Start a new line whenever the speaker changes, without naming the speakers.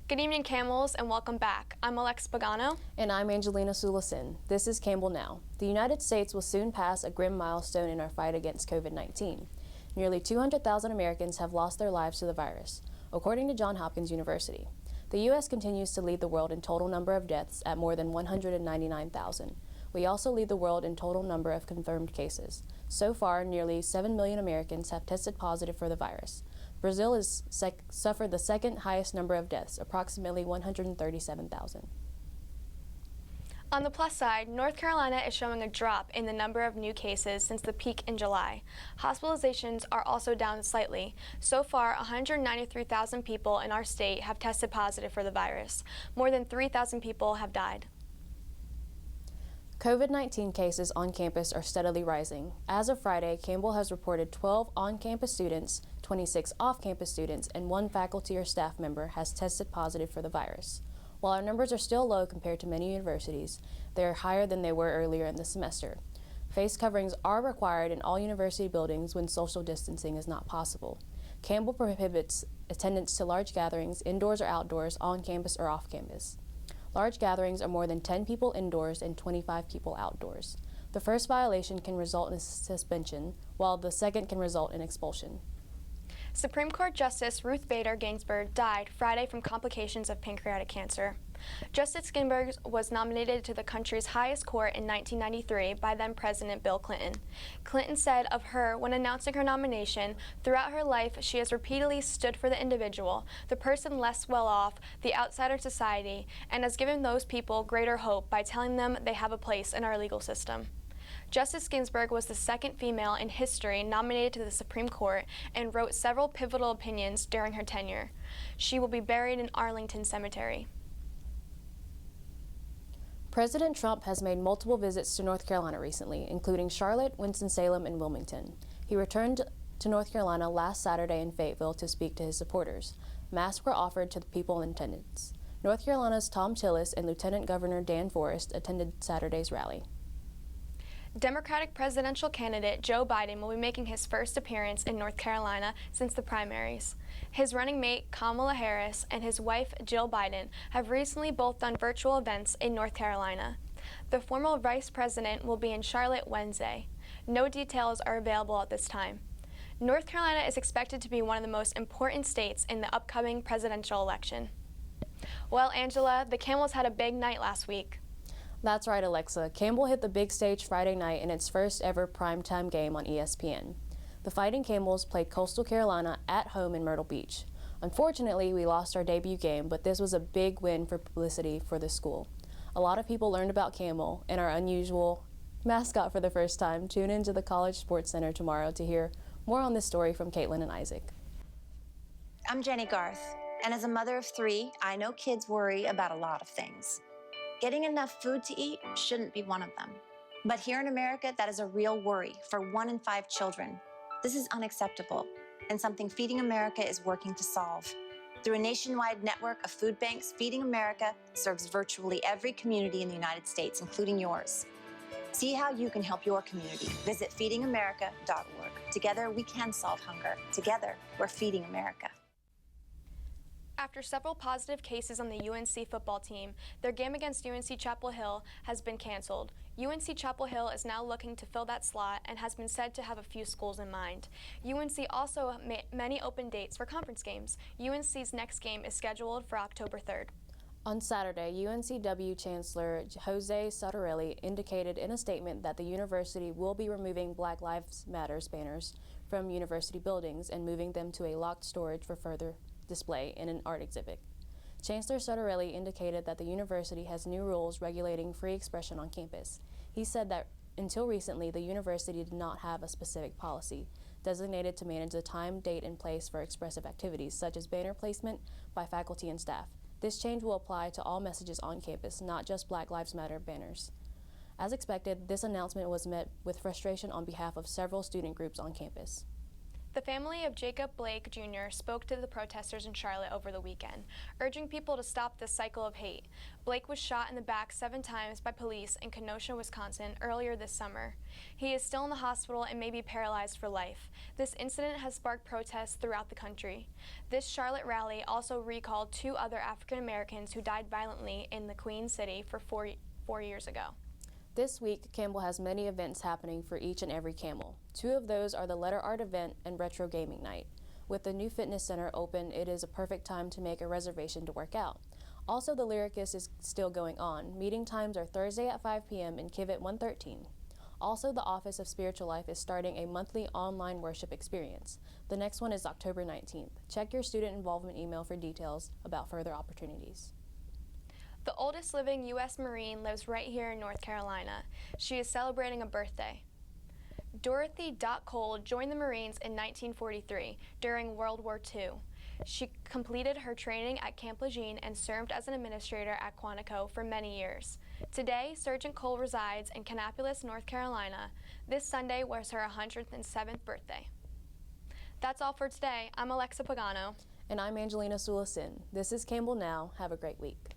Good evening, Camels, and welcome back. I'm Alex Pagano.
And I'm Angelina. This is Campbell Now. The United States will soon pass a grim milestone in our fight against COVID-19. Nearly 200,000 Americans have lost their lives to the virus, according to Johns Hopkins University. The U.S. continues to lead the world in total number of deaths at more than 199,000. We also lead the world in total number of confirmed cases. So far, nearly 7 million Americans have tested positive for the virus. Brazil has suffered the second highest number of deaths, approximately 137,000.
On the plus side, North Carolina is showing a drop in the number of new cases since the peak in July. Hospitalizations are also down slightly. So far, 193,000 people in our state have tested positive for the virus. More than 3,000 people have died.
COVID-19 cases on campus are steadily rising. As of Friday, Campbell has reported 12 on-campus students, 26 off-campus students, and 1 faculty or staff member has tested positive for the virus. While our numbers are still low compared to many universities, they are higher than they were earlier in the semester. Face coverings are required in all university buildings when social distancing is not possible. Campbell prohibits attendance to large gatherings, indoors or outdoors, on campus or off campus. Large gatherings are more than 10 people indoors and 25 people outdoors. The first violation can result in suspension, while the second can result in expulsion.
Supreme Court Justice Ruth Bader Ginsburg died Friday from complications of pancreatic cancer. Justice Ginsburg was nominated to the country's highest court in 1993 by then-President Bill Clinton. Clinton said of her when announcing her nomination, "Throughout her life, she has repeatedly stood for the individual, the person less well off, the outsider society, and has given those people greater hope by telling them they have a place in our legal system." Justice Ginsburg was the second female in history nominated to the Supreme Court and wrote several pivotal opinions during her tenure. She will be buried in Arlington Cemetery.
President Trump has made multiple visits to North Carolina recently, including Charlotte, Winston-Salem, and Wilmington. He returned to North Carolina last Saturday in Fayetteville to speak to his supporters. Masks were offered to the people in attendance. North Carolina's Tom Tillis and Lieutenant Governor Dan Forest attended Saturday's rally.
Democratic presidential candidate Joe Biden will be making his first appearance in North Carolina since the primaries. His running mate Kamala Harris and his wife Jill Biden have recently both done virtual events in North Carolina. The former vice president will be in Charlotte Wednesday. No details are available at this time. North Carolina is expected to be one of the most important states in the upcoming presidential election. Well, Angela, the Camels had a big night last week.
That's right, Alexa. Campbell hit the big stage Friday night in its first ever primetime game on ESPN. The Fighting Camels played Coastal Carolina at home in Myrtle Beach. Unfortunately, we lost our debut game, but this was a big win for publicity for the school. A lot of people learned about Campbell and our unusual mascot for the first time. Tune into the College Sports Center tomorrow to hear more on this story from Caitlin and Isaac.
I'm Jenny Garth, and as a mother of 3, I know kids worry about a lot of things. Getting enough food to eat shouldn't be one of them. But here in America, that is a real worry for 1 in 5 children. This is unacceptable, and something Feeding America is working to solve. Through a nationwide network of food banks, Feeding America serves virtually every community in the United States, including yours. See how you can help your community. Visit feedingamerica.org. Together, we can solve hunger. Together, we're Feeding America.
After several positive cases on the UNC football team, their game against UNC Chapel Hill has been canceled. UNC Chapel Hill is now looking to fill that slot and has been said to have a few schools in mind. UNC also many open dates for conference games. UNC's next game is scheduled for October 3rd.
On Saturday, UNCW Chancellor Jose Sartorelli indicated in a statement that the university will be removing Black Lives Matter banners from university buildings and moving them to a locked storage for further display in an art exhibit. Chancellor Sartorelli indicated that the university has new rules regulating free expression on campus. He said that until recently, the university did not have a specific policy designated to manage the time, date, and place for expressive activities, such as banner placement by faculty and staff. This change will apply to all messages on campus, not just Black Lives Matter banners. As expected, this announcement was met with frustration on behalf of several student groups on campus.
The family of Jacob Blake Jr. spoke to the protesters in Charlotte over the weekend, urging people to stop this cycle of hate. Blake was shot in the back 7 times by police in Kenosha, Wisconsin earlier this summer. He is still in the hospital and may be paralyzed for life. This incident has sparked protests throughout the country. This Charlotte rally also recalled 2 other African Americans who died violently in the Queen City for 4 years ago.
This week, Campbell has many events happening for each and every Camel. 2 of those are the Letter Art event and Retro Gaming Night. With the new fitness center open, it is a perfect time to make a reservation to work out. Also, the Lyricus is still going on. Meeting times are Thursday at 5 p.m. in Kivett 113. Also, the Office of Spiritual Life is starting a monthly online worship experience. The next one is October 19th. Check your student involvement email for details about further opportunities.
The oldest living U.S. Marine lives right here in North Carolina. She is celebrating a birthday. Dorothy Cole joined the Marines in 1943 during World War II. She completed her training at Camp Lejeune and served as an administrator at Quantico for many years. Today, Sergeant Cole resides in Kannapolis, North Carolina. This Sunday was her 107th birthday. That's all for today. I'm Alexa Pagano.
And I'm Angelina Sulisin. This is Campbell Now. Have a great week.